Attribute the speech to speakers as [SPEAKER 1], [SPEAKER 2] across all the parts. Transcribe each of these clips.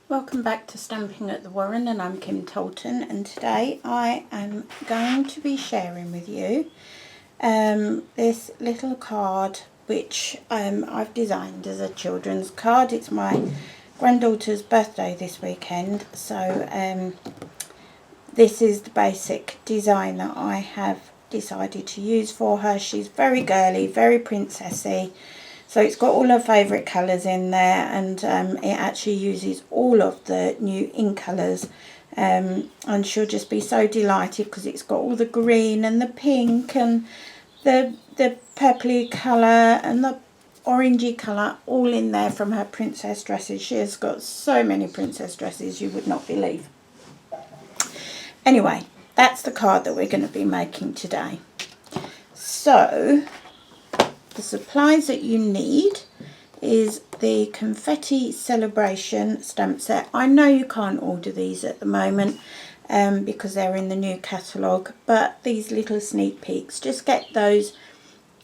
[SPEAKER 1] Welcome back to Stamping at the Warren, and I'm Kim Tolton, and today I am going to be sharing with you this little card which I've designed as a children's card. It's my granddaughter's birthday this weekend, so this is the basic design that I have decided to use for her. She's very girly, very princessy. So it's got all her favourite colours in there, and it actually uses all of the new ink colours, and she'll just be so delighted because it's got all the green and the pink and the purpley colour and the orangey colour all in there from her princess dresses. She has got so many princess dresses you would not believe. Anyway, that's the card that we're going to be making today. So the supplies that you need is the Confetti Celebration stamp set. I know you can't order these at the moment because they're in the new catalogue, but these little sneak peeks just get those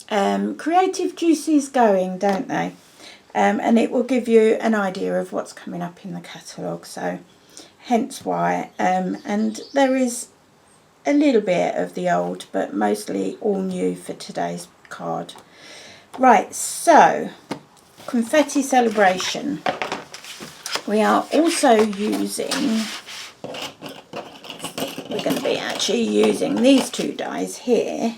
[SPEAKER 1] creative juices going, don't they? And it will give you an idea of what's coming up in the catalogue, so hence why. And there is a little bit of the old, but mostly all new for today's card. Right, so Confetti Celebration. We are also using, we're going to be actually using these two dies here,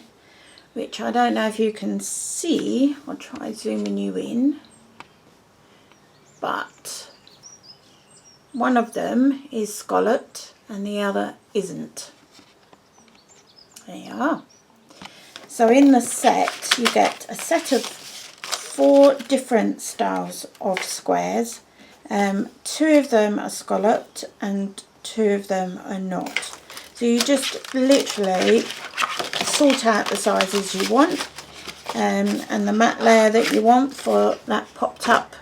[SPEAKER 1] which I don't know if you can see. I'll try zooming you in, but one of them is scalloped and the other isn't. There you are. So in the set you get a set of 4 different styles of squares. 2 of them are scalloped and 2 of them are not. So you just literally sort out the sizes you want and the matte layer that you want for that popped up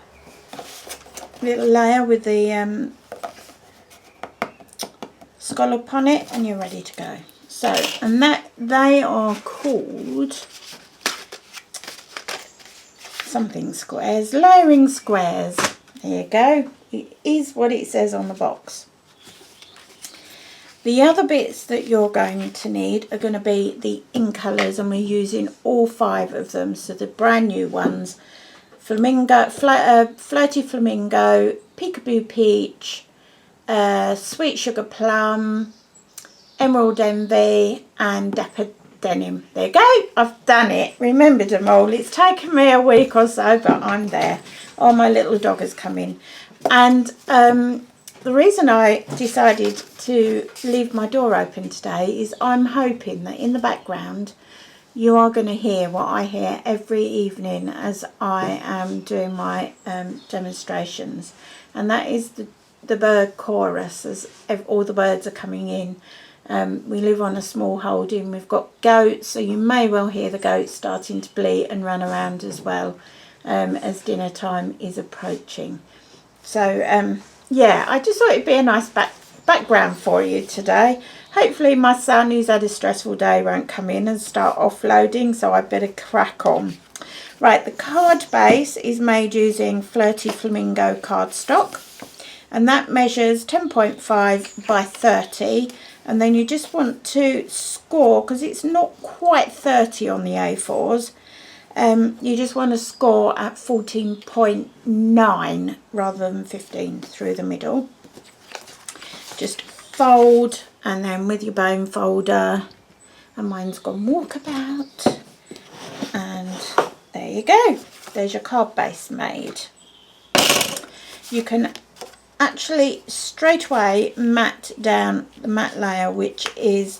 [SPEAKER 1] little layer with the scallop on it, and you're ready to go. So, and that they are called something squares, layering squares. There you go. It is what it says on the box. The other bits that you're going to need are going to be the ink colours, and we're using all 5 of them. So the brand new ones: Flamingo, Flirty Flamingo, Peekaboo Peach, Sweet Sugar Plum, Emerald Envy and Dapper Denim. There you go, I've done it, remembered them all. It's taken me a week or so, but I'm there. Oh, my little dog has come in. And the reason I decided to leave my door open today is I'm hoping that in the background you are going to hear what I hear every evening as I am doing my demonstrations, and that is the bird chorus as all the birds are coming in. We live on a small holding. We've got goats, so you may well hear the goats starting to bleat and run around as well as dinner time is approaching. So yeah, I just thought it'd be a nice background for you today. Hopefully my son, who's had a stressful day, won't come in and start offloading, so I better crack on. Right, the card base is made using Flirty Flamingo cardstock, and that measures 10.5 by 30. And then you just want to score, because it's not quite 30 on the A4s, you just want to score at 14.9 rather than 15 through the middle. Just fold, and then with your bone folder, and mine's gone walkabout, and there you go. There's your card base made. You can actually straight away matte down the matte layer, which is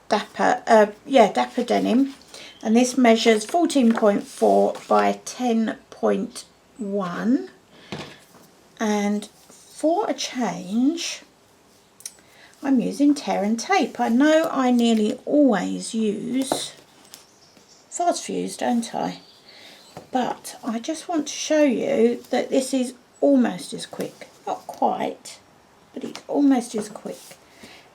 [SPEAKER 1] Dapper Denim, and this measures 14.4 by 10.1. and for a change I'm using tear and tape. I know I nearly always use fast fuse, don't I? But I just want to show you that this is almost as quick. Not quite, but it's almost as quick,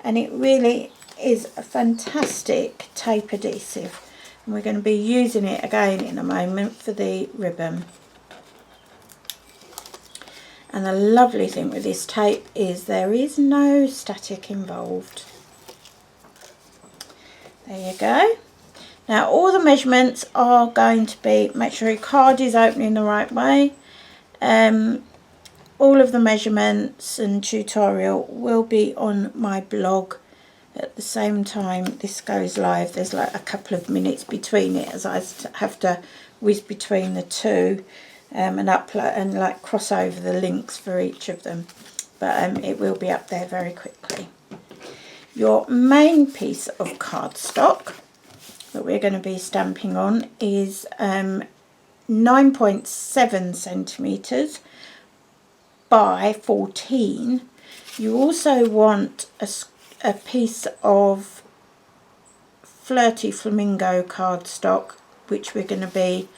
[SPEAKER 1] and it really is a fantastic tape adhesive, and we're going to be using it again in a moment for the ribbon. And the lovely thing with this tape is there is no static involved. There you go. Now all the measurements are going to be, make sure your card is opening the right way. All of the measurements and tutorial will be on my blog at the same time this goes live. There's like a couple of minutes between it as I have to whiz between the two and upload and like cross over the links for each of them, but it will be up there very quickly. Your main piece of cardstock that we're going to be stamping on is 9.7 centimeters by 14. You also want a piece of Flirty Flamingo cardstock, which we're going to be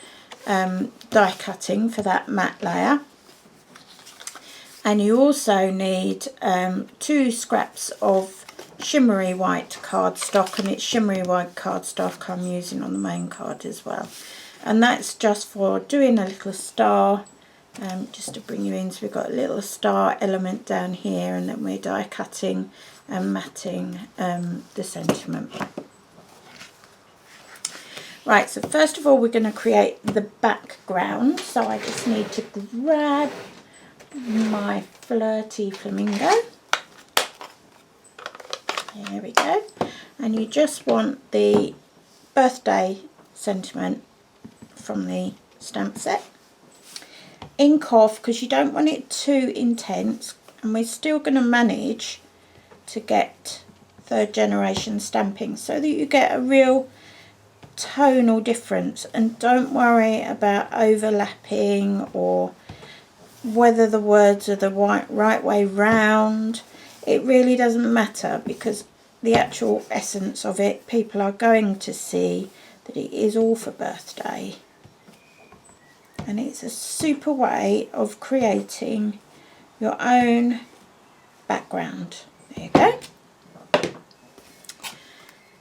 [SPEAKER 1] die cutting for that matte layer. And you also need 2 scraps of shimmery white cardstock, and it's shimmery white cardstock I'm using on the main card as well. And that's just for doing a little star, just to bring you in. So we've got a little star element down here, and then we're die cutting and matting the sentiment. Right, so first of all we're going to create the background. So I just need to grab my Flirty Flamingo. There we go. And you just want the birthday sentiment from the stamp set. Ink off, because you don't want it too intense, and we're still going to manage to get 3rd generation stamping so that you get a real tonal difference. And don't worry about overlapping or whether the words are the right way round. It really doesn't matter, because the actual essence of it, people are going to see that it is all for birthday. And it's a super way of creating your own background. There you go.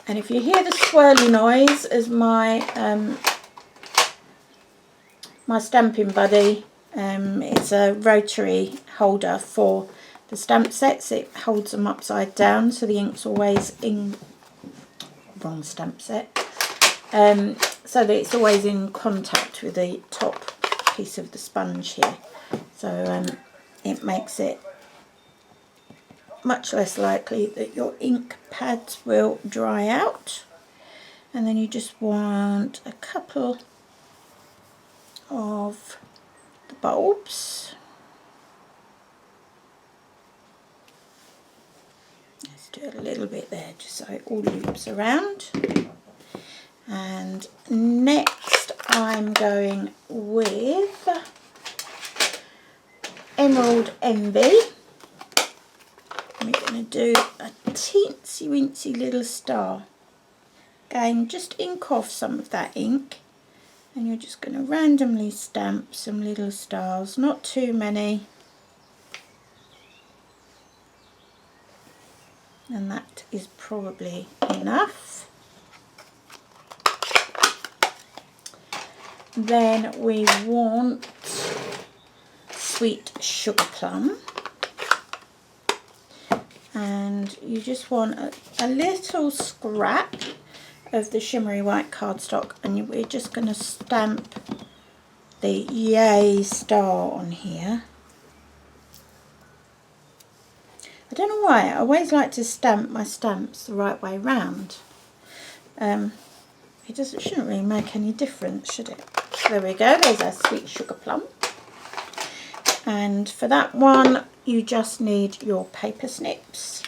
[SPEAKER 1] And if you hear the swirly noise as my my stamping buddy, it's a rotary holder for the stamp sets. It holds them upside down, so the ink's always in wrong stamp set, so that it's always in contact with the top piece of the sponge here. So it makes it much less likely that your ink pads will dry out. And then you just want a couple of the bulbs. Let's do a little bit there just so it all loops around. And next I'm going with Emerald Envy. We're going to do a teensy weensy little star. Again, just ink off some of that ink, and you're just going to randomly stamp some little stars, not too many. And that is probably enough. Then we want Sweet Sugar Plum. And you just want a little scrap of the shimmery white cardstock, and we're just going to stamp the yay star on here. I don't know why, I always like to stamp my stamps the right way round. It shouldn't really make any difference, should it? There we go, there's our Sweet Sugar Plum. And for that one you just need your paper snips,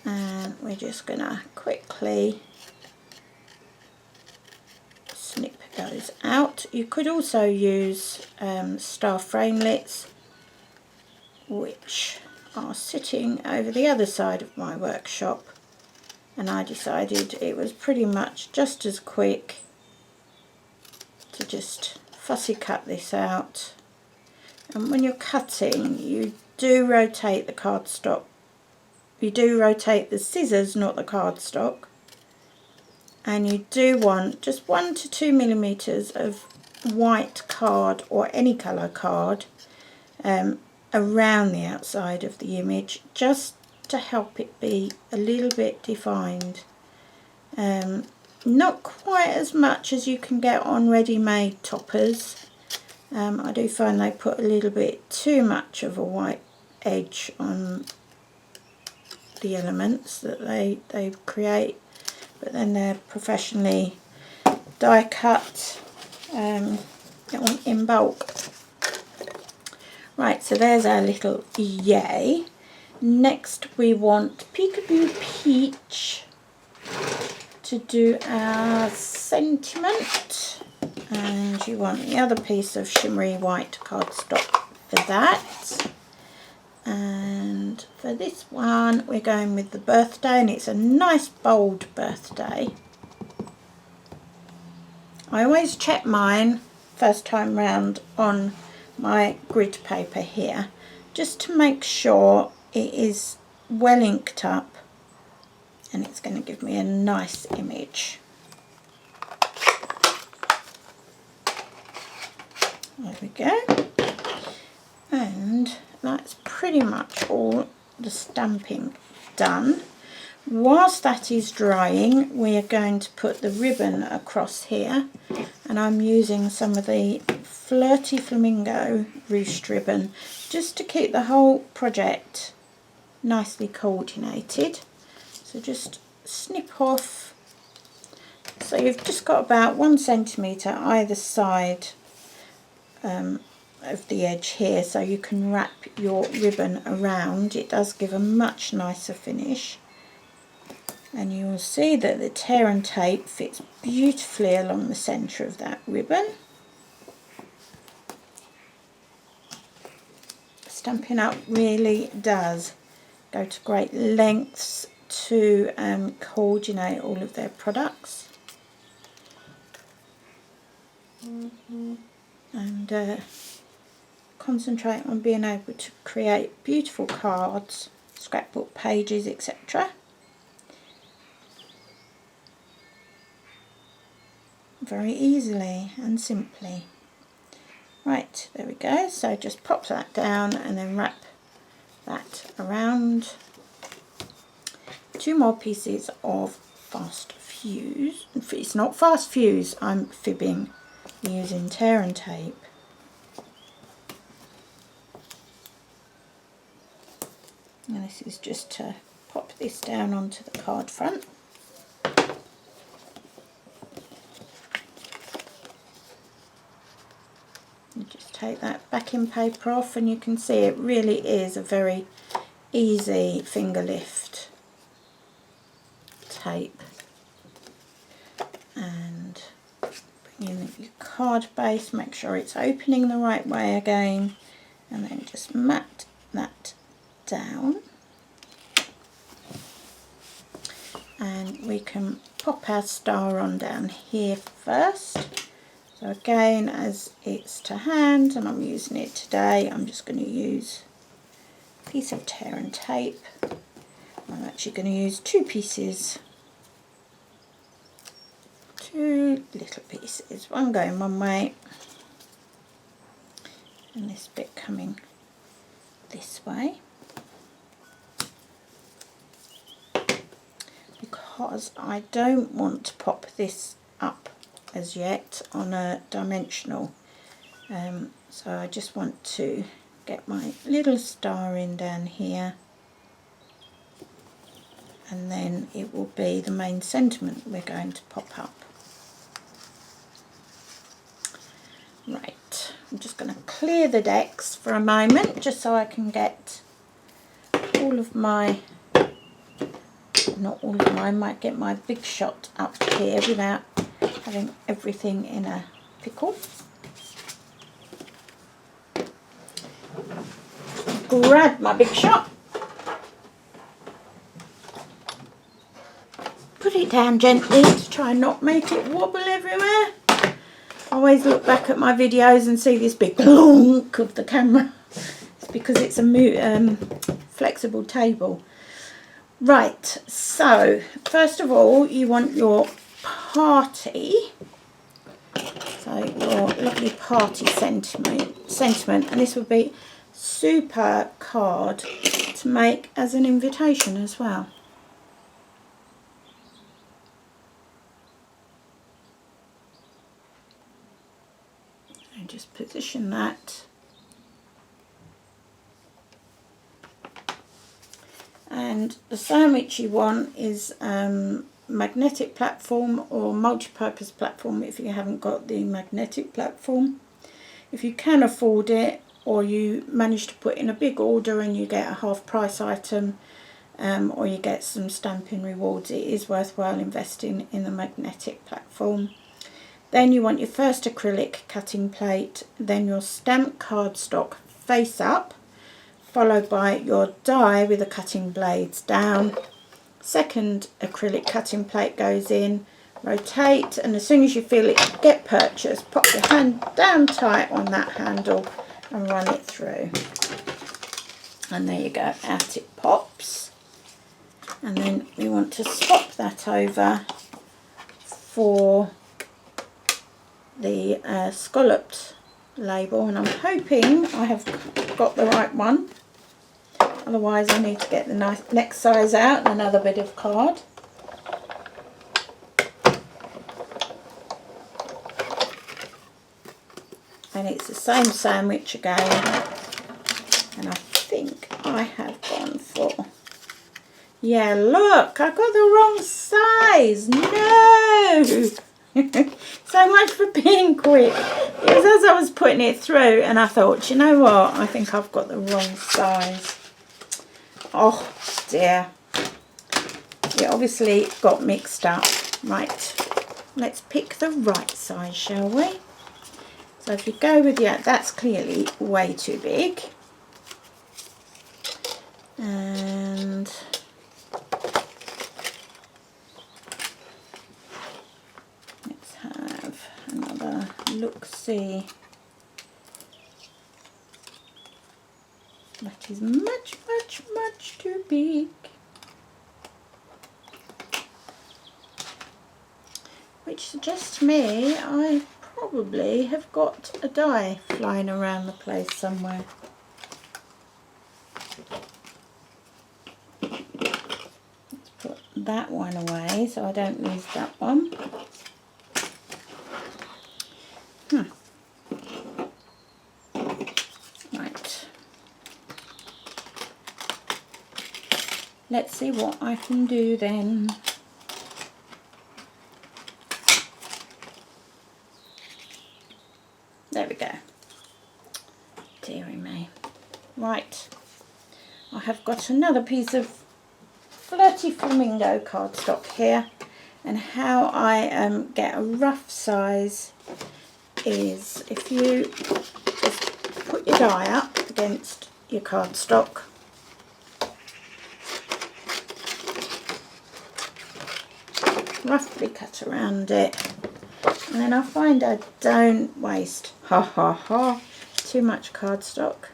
[SPEAKER 1] and we're just going to quickly snip those out. You could also use star framelits, which are sitting over the other side of my workshop, and I decided it was pretty much just as quick to just fussy cut this out. And when you're cutting, you do rotate the cardstock. You do rotate the scissors, not the cardstock. And you do want just 1 to 2 millimeters of white card or any colour card around the outside of the image, just to help it be a little bit defined. Not quite as much as you can get on ready-made toppers. I do find they put a little bit too much of a white edge on the elements that they create, but then they're professionally die cut in bulk. Right, so there's our little yay. Next we want Peekaboo Peach to do our sentiment, and you want the other piece of shimmery white cardstock for that. And for this one we're going with the birthday, and it's a nice bold birthday. I always check mine first time round on my grid paper here, just to make sure it is well inked up and it's going to give me a nice image. There we go. And that's pretty much all the stamping done. Whilst that is drying, we are going to put the ribbon across here, and I'm using some of the Flirty Flamingo ruched ribbon just to keep the whole project nicely coordinated. So just snip off, so you've just got about 1 centimetre either side of the edge here, so you can wrap your ribbon around. It does give a much nicer finish, and you will see that the tear and tape fits beautifully along the centre of that ribbon. Stampin' Up really does go to great lengths to coordinate all of their products. And concentrate on being able to create beautiful cards, scrapbook pages, etc. very easily and simply. Right, there we go. So just pop that down and then wrap that around. 2 more pieces of fast fuse. It's not fast fuse, I'm fibbing, using tear and tape. And this is just to pop this down onto the card front. And just take that backing paper off, and you can see it really is a very easy finger lift tape. And bring in your card base, make sure it's opening the right way again, and then just mat that down. And we can pop our star on down here first. So again, as it's to hand and I'm using it today, I'm just going to use a piece of tear and tape. I'm actually going to use 2 pieces, 2 little pieces, one going one way and this bit coming this way, because I don't want to pop this up as yet on a dimensional, so I just want to get my little star in down here, and then it will be the main sentiment we're going to pop up. Right, I'm just going to clear the decks for a moment just so I can get all of my, not all of mine, might get my big shot up here without having everything in a pickle. Grab my big shot, put it down gently to try and not make it wobble everywhere. I always look back at my videos and see this big clunk of the camera. It's because it's a flexible table. Right, so first of all you want your party, so your lovely party sentiment, and this would be super card to make as an invitation as well. And just position that. And the sandwich you want is magnetic platform or multi-purpose platform if you haven't got the magnetic platform. If you can afford it, or you manage to put in a big order and you get a half price item, or you get some Stampin rewards, it is worthwhile investing in the magnetic platform. Then you want your first acrylic cutting plate, then your stamped cardstock face up, followed by your die with the cutting blades down. Second acrylic cutting plate goes in, rotate, and as soon as you feel it get purchased, pop your hand down tight on that handle and run it through. And there you go, out it pops. And then we want to swap that over for the scalloped label, and I'm hoping I have got the right one. Otherwise I need to get the next size out and another bit of card. And it's the same sandwich again, and I think I have gone for, yeah, look, I got the wrong size. No. So much for being quick. It was as I was putting it through and I thought, you know what, I think I've got the wrong size. Oh dear, it obviously got mixed up. Right, let's pick the right size, shall we? So if you go with, yeah, that's clearly way too big. And let's have another look-see. That is much, much, much too big. Which suggests to me I probably have got a die flying around the place somewhere. Let's put that one away so I don't lose that one. Right. Let's see what I can do then. There we go. Dearie me. Right. I have got another piece of Flirty Flamingo cardstock here, and how I get a rough size is if you just put your die up against your cardstock, roughly cut around it, and then I find I don't waste too much cardstock.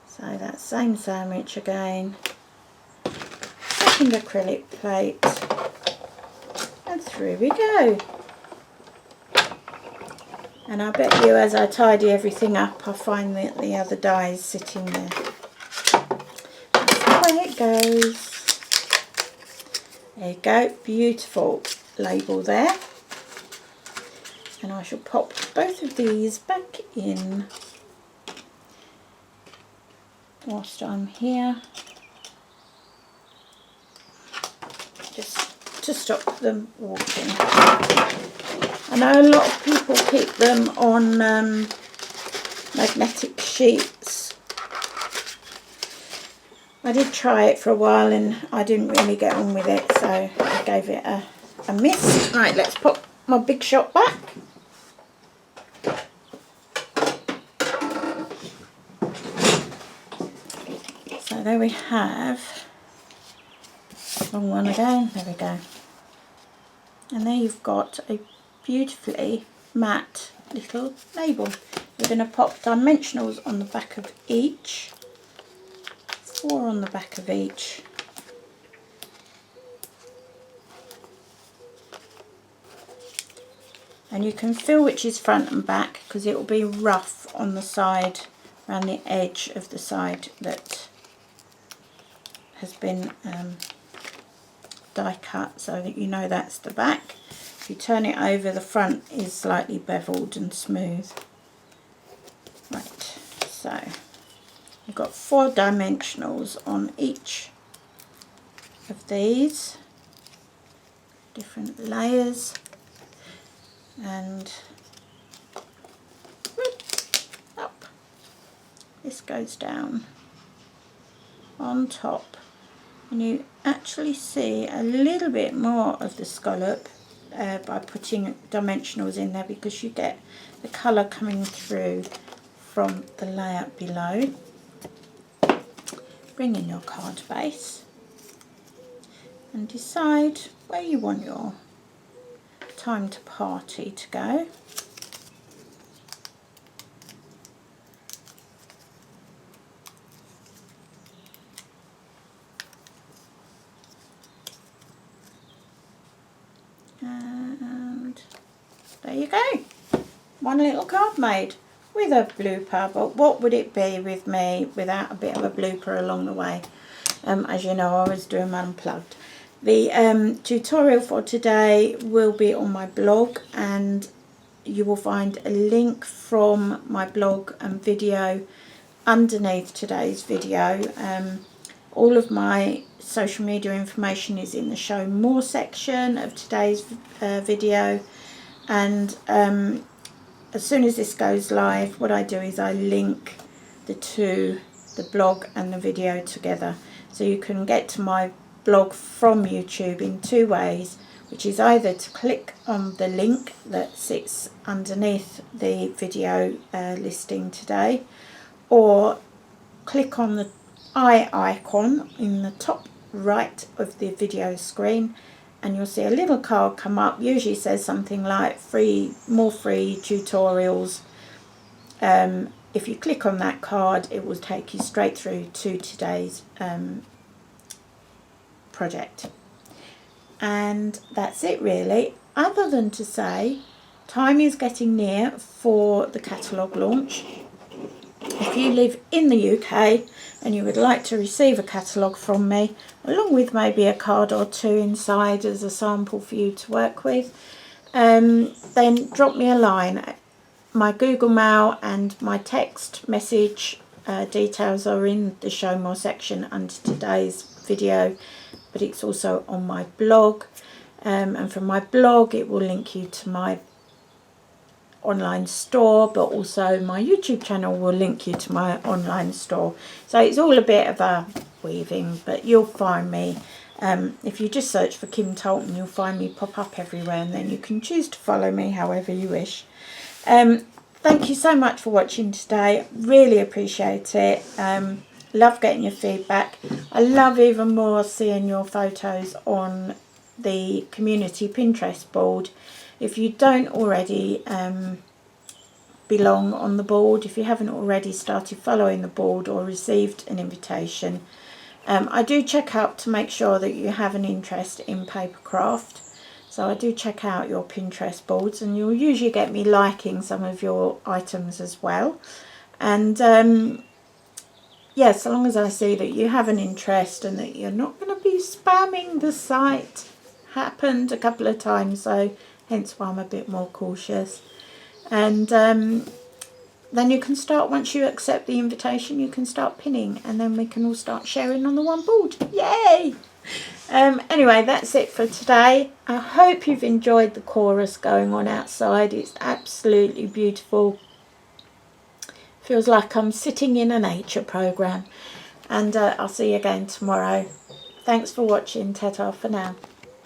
[SPEAKER 1] So that same sandwich again, second acrylic plate, and through we go. And I bet you as I tidy everything up I find that the other die is sitting there. That's the way it goes. There you go, beautiful label there. And I shall pop both of these back in whilst I'm here, just to stop them walking. I know a lot of people keep them on magnetic sheets. I did try it for a while and I didn't really get on with it, so I gave it a miss. Right, let's pop my Big Shot back. So there we have, wrong one again, there we go. And there you've got a beautifully matte little label. You're going to pop dimensionals on the back of each, 4 on the back of each. And you can feel which is front and back because it will be rough on the side around the edge of the side that has been die cut, so that you know that's the back. If you turn it over, the front is slightly beveled and smooth. Right, so I've got 4 dimensionals on each of these different layers, and up, this goes down on top, and you actually see a little bit more of the scallop by putting dimensionals in there, because you get the colour coming through from the layer below. Bring in your card base and decide where you want your time to party to go. And there you go, one little card made with a blooper. But what would it be with me without a bit of a blooper along the way? As you know, I was doing unplugged. The tutorial for today will be on my blog, and you will find a link from my blog and video underneath today's video. All of my social media information is in the show more section of today's video, and as soon as this goes live, what I do is I link the blog and the video together, so you can get to my blog from YouTube in 2 ways, which is either to click on the link that sits underneath the video listing today, or click on the eye icon in the top right of the video screen, and you'll see a little card come up. Usually says something like more free tutorials. If you click on that card, it will take you straight through to today's project. And that's it really, other than to say time is getting near for the catalogue launch. If you live in the UK and you would like to receive a catalogue from me, along with maybe a card or 2 inside as a sample for you to work with, then drop me a line. My Google Mail and my text message details are in the show more section under today's video, but it's also on my blog, and from my blog it will link you to my online store, but also my YouTube channel will link you to my online store. So it's all a bit of a weaving, but you'll find me. If you just search for Kim Tolton, you'll find me pop up everywhere, and then you can choose to follow me however you wish. Thank you so much for watching today, really appreciate it. Love getting your feedback. I love even more seeing your photos on the community Pinterest board. If you don't already belong on the board, if you haven't already started following the board or received an invitation, I do check out to make sure that you have an interest in Papercraft. So I do check out your Pinterest boards, and you'll usually get me liking some of your items as well. And yeah, so long as I see that you have an interest and that you're not going to be spamming the site. Happened a couple of times, so hence why I'm a bit more cautious. And then you can start, once you accept the invitation, you can start pinning, and then we can all start sharing on the one board. Yay! Anyway, that's it for today. I hope you've enjoyed the chorus going on outside. It's absolutely beautiful. Feels like I'm sitting in a nature program. And I'll see you again tomorrow. Thanks for watching. Ta-ta for now.